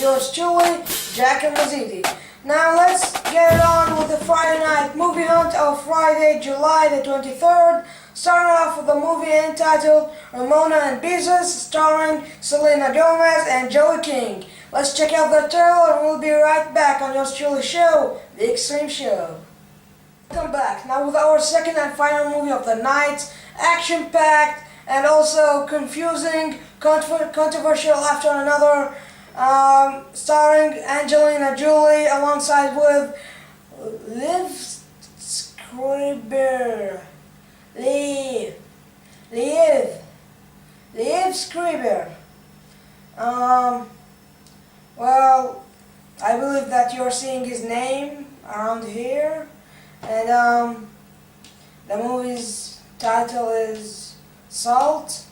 yours truly, AL-Mazeedi. Now let's get it on with the Friday night movie hunt of Friday, July the 23rd. Starting off with a movie entitled Ramona and Beezus, starring Selena Gomez and Joey King. Let's check out the trailer and we'll be right back on yours truly show, The Extreme Show. Welcome back. Now with our second and final movie of the night, action-packed and also confusing, controversial after another, starring Angelina Jolie alongside with Liv Schreiber. Well, I believe that you're seeing his name around here, and the movie's title is Salt.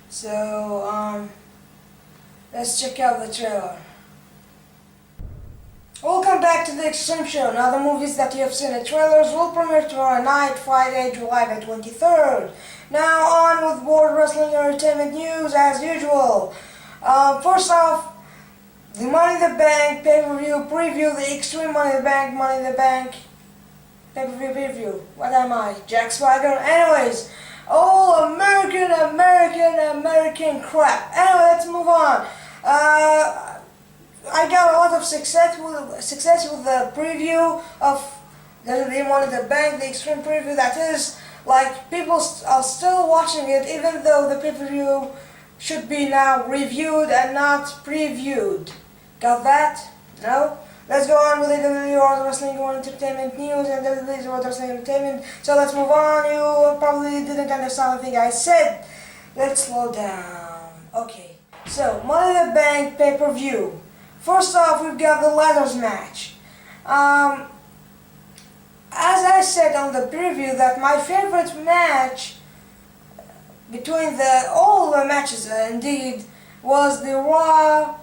So let's check out the trailer. Welcome back to the Extreme Show. Now the movies that you have seen in trailers will premiere tomorrow night, Friday, July the 23rd. Now on with World Wrestling Entertainment news as usual. First off, the Money in the Bank pay-per-view preview, the Extreme Money in the Bank pay-per-view preview. What am I, Jack Swagger? Anyways, all American crap. Anyway, let's move on. I got a lot of success with the preview of the Money in the Bank, the Extreme preview. That is, like, people are still watching it even though the pay-per-view should be now reviewed and not previewed. Got that? No? Let's go on with the WWE World Wrestling Entertainment news and WWE's World Wrestling Entertainment. So let's move on. You probably didn't understand the thing I said. Let's slow down. Okay. So, Money in the Bank pay-per-view. First off, we've got the ladders match. As I said on the preview, that my favorite match between all the matches, indeed, was the Raw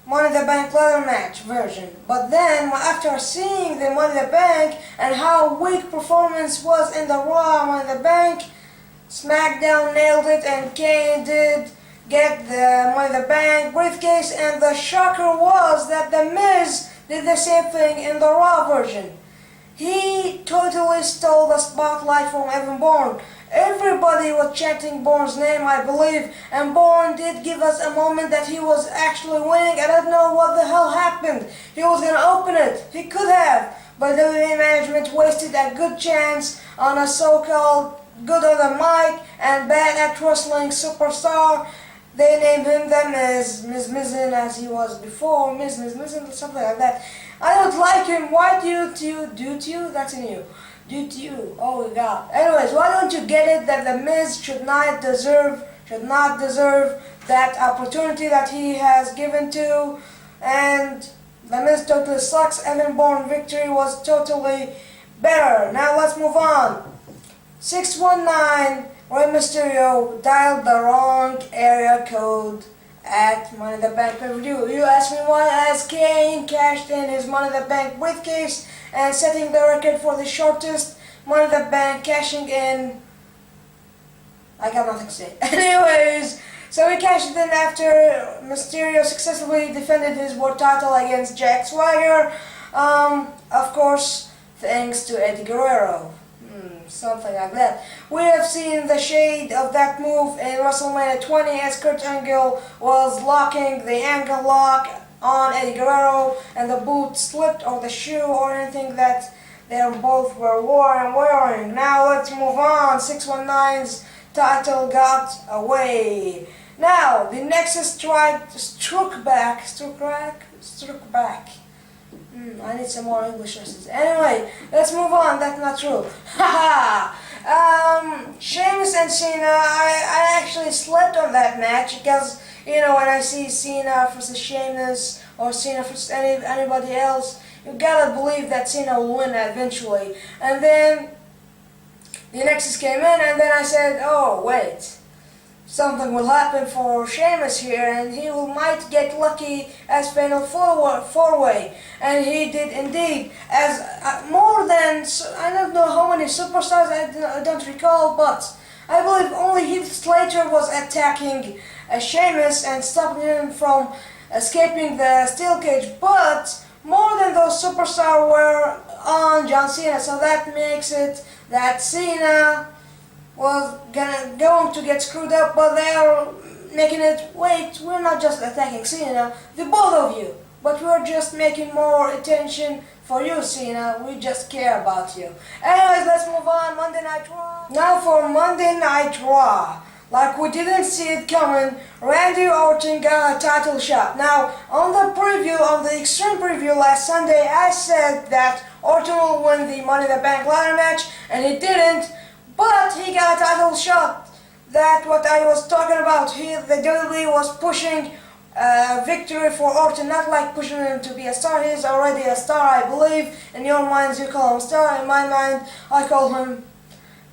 Money in the Bank ladder match version. But then, after seeing the Money in the Bank and how weak performance was in the Raw Money in the Bank, SmackDown nailed it and Kane did get the Money in the Bank briefcase, and the shocker was that The Miz did the same thing in the Raw version. He totally stole the spotlight from Evan Bourne. Everybody was chanting Bourne's name, I believe, and Bourne did give us a moment that he was actually winning. I don't know what the hell happened. He was going to open it. He could have, but WWE management wasted a good chance on a so-called good on the mic and bad at wrestling superstar. They named him the Mizzen as he was before, Mizzen, something like that. I don't like him. Why do you? That's in you. Do to you. Oh my God. Anyways, why don't you get it that the Miz should not deserve that opportunity that he has given to, and the Miz totally sucks. Evan Bourne victory was totally better. Now let's move on. 619 Rey Mysterio dialed the wrong area code at Money in the Bank pay-per-view. You ask me why? As Kane cashed in his Money in the Bank briefcase and setting the record for the shortest Money in the Bank cashing in. I got nothing to say. Anyways, so he cashed in after Mysterio successfully defended his world title against Jack Swagger. Of course, thanks to Eddie Guerrero. Something like that. We have seen the shade of that move in WrestleMania 20 as Kurt Angle was locking the ankle lock on Eddie Guerrero and the boot slipped or the shoe or anything that they both were wearing. Now let's move on. 619's title got away. Now the Nexus struck back. I need some more English lessons. Anyway, let's move on. That's not true. Haha. Sheamus and Cena, I actually slept on that match because, you know, when I see Cena versus Sheamus or Cena versus anybody else, you gotta believe that Cena will win eventually. And then the Nexus came in, and then I said, oh wait, something will happen for Sheamus here, and he might get lucky as Fatal four-way, and he did indeed. As more than, I don't know how many superstars, I don't recall, but I believe only Heath Slater was attacking Sheamus and stopping him from escaping the steel cage, but more than those superstars were on John Cena, so that makes it that Cena was going to get screwed up, but they're making it, wait, we're not just attacking Cena, the both of you, but we're just making more attention for you, Cena, we just care about you. Anyways, let's move on, Monday Night Raw. Now for Monday Night Raw. Like we didn't see it coming, Randy Orton got a title shot. Now, on the Extreme Preview last Sunday, I said that Orton will win the Money in the Bank ladder match, and he didn't, but he got a title shot. That's what I was talking about. The WWE was pushing victory for Orton, not like pushing him to be a star. He's already a star, I believe. In your minds, you call him star. In my mind, I call him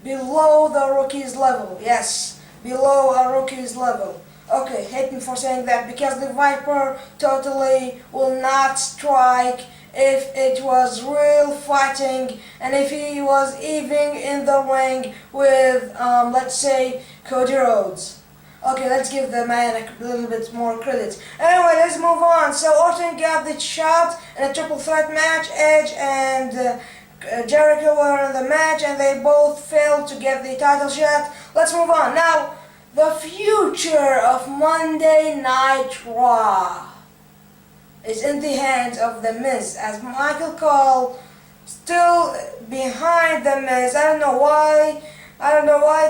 below the rookie's level. Yes, below a rookie's level. Okay, hate me for saying that, because the Viper totally will not strike if it was real fighting and if he was even in the ring with, let's say, Cody Rhodes. Okay, let's give the man a little bit more credit. Anyway, let's move on. So Orton got the shot in a triple threat match. Edge and Jericho were in the match and they both failed to get the title shot. Let's move on. Now, the future of Monday Night Raw is in the hands of The Miz, as Michael Cole still behind The Miz. I don't know why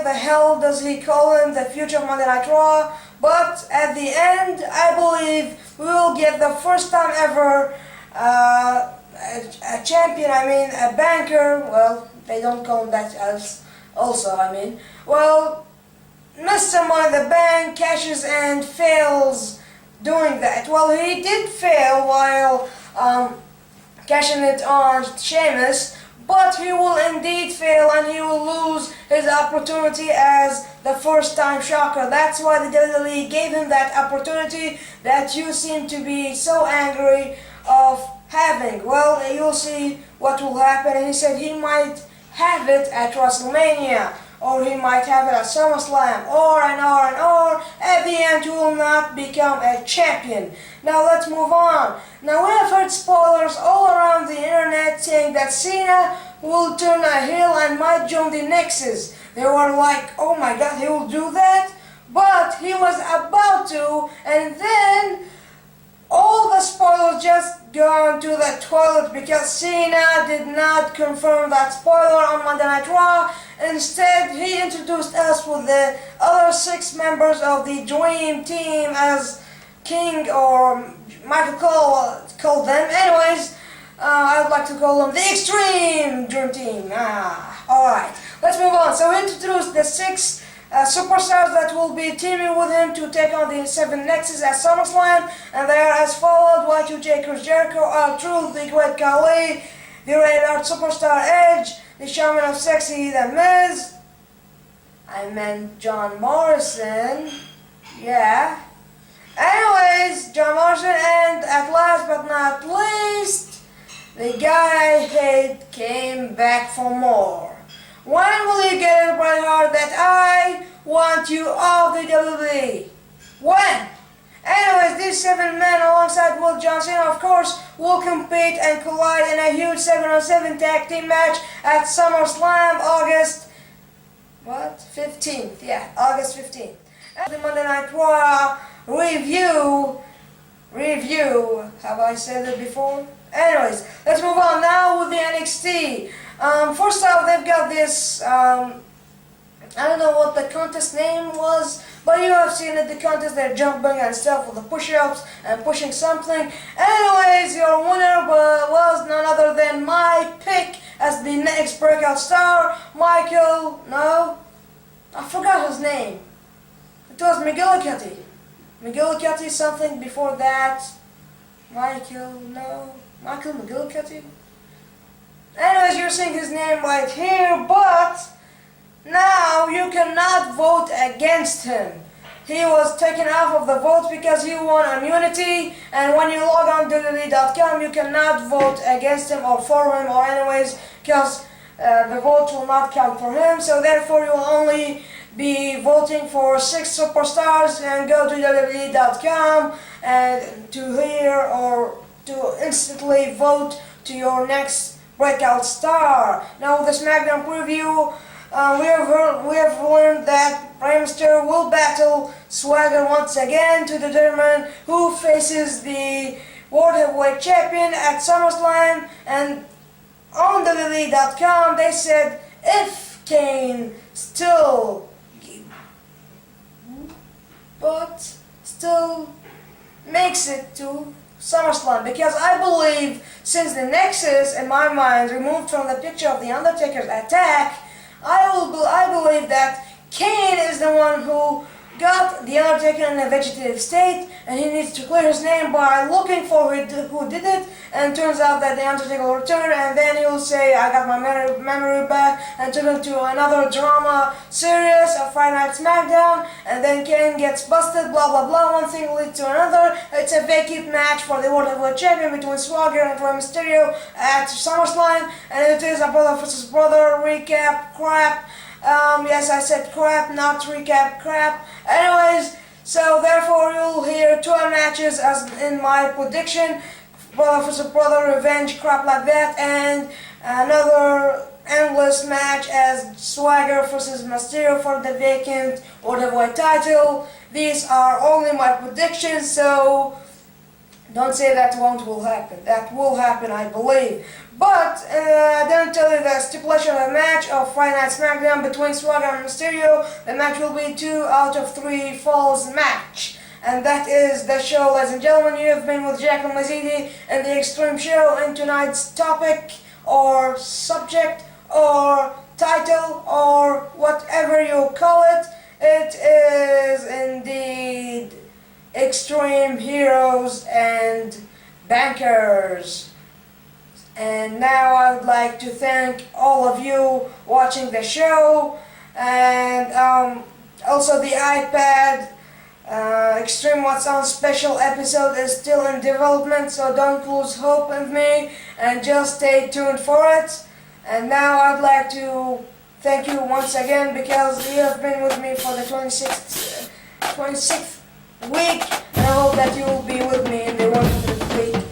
the hell does he call him the future of Monday Night Raw, but at the end, I believe we will get the first time ever a champion, a banker, well, they don't call him that else, also, well, Mr. Money in the Bank cashes and fails doing that. Well, he did fail while cashing it on Sheamus, but he will indeed fail and he will lose his opportunity as the first time shocker. That's why the WWE gave him that opportunity that you seem to be so angry of having. Well, you'll see what will happen, and he said he might have it at WrestleMania, or he might have it at SummerSlam, or at the end he will not become a champion. Now let's move on. Now we have heard spoilers all around the internet saying that Cena will turn a heel and might join the Nexus. They were like, oh my god, he will do that? But he was about to, and then all the spoilers just gone to the toilet because Cena did not confirm that spoiler on Monday Night Raw. Instead, he introduced us with the other 6 members of the Dream Team, as King or Michael Cole called them. Anyways, I would like to call them the Extreme Dream Team. Alright, let's move on. So he introduced the 6 superstars that will be teaming with him to take on the 7 Nexus at SummerSlam, and they are as followed: Y2J Chris Jericho, R-Truth, Big Red Khali, the Red Art Superstar Edge, the Shaman of Sexy, The Miz, I meant John Morrison, yeah. Anyways, John Morrison, and at last but not least, the guy I hate came back for more. When will you get it, Bret Hart, that I want you off the WWE? When? Anyways, these 7 men alongside Will John Cena, of course, will compete and collide in a huge 7-on-7 tag team match at SummerSlam, August 15th. Yeah, August 15th. And the Monday Night Raw review. Have I said it before? Anyways, let's move on now with the NXT. First off, they've got this, I don't know what the contest name was, but you have seen it, the contest, they're jumping and stuff with the push-ups and pushing something. Anyways, your winner was none other than my pick as the next breakout star, I forgot his name. It was McGillicuddy. McGillicuddy something before that. Michael McGillicuddy? Anyways, you're seeing his name right here, but now you cannot vote against him. He was taken off of the vote because he won immunity, and when you log on to WWE.com, you cannot vote against him or for him, or anyways, because the vote will not count for him, so therefore you will only be voting for 6 superstars and go to WWE.com and to hear or to instantly vote to your next breakout star. Now with the SmackDown preview, we have learned that Rey Mysterio will battle Swagger once again to determine who faces the World Heavyweight Champion at SummerSlam, and on WWE.com they said if Kane still makes it to SummerSlam, because I believe since the Nexus in my mind removed from the picture of the Undertaker's attack, I believe that Kane is the one who got the Undertaker in a vegetative state, and he needs to clear his name by looking for who did it, and it turns out that the Undertaker will return, and then he'll say, I got my memory back, and turn into another drama series of Friday Night SmackDown, and then Kane gets busted, blah blah blah, one thing leads to another. It's a vacant match for the World Heavyweight Champion between Swagger and Rey Mysterio at SummerSlam, and it is a brother versus brother recap crap. Yes, I said crap, not recap crap. Anyways, so therefore you'll hear 12 matches as in my prediction. Brother versus brother, revenge, crap like that, and another endless match as Swagger versus Mysterio for the vacant World Heavyweight title. These are only my predictions, so don't say that will happen. That will happen, I believe. But I didn't tell you the stipulation of the match of Friday Night SmackDown between Swagger and Mysterio. The match will be 2 out of 3 falls match. And that is the show, ladies and gentlemen. You have been with AL-Mazeedi and the Extreme Show, and tonight's topic or subject or title or whatever you call it, it is indeed Extreme Heroes and Bankers. And now I would like to thank all of you watching the show, and also the iPad Extreme What's On special episode is still in development, so don't lose hope in me and just stay tuned for it. And now I'd like to thank you once again because you have been with me for the 26th week, and I hope that you will be with me in the 100th week.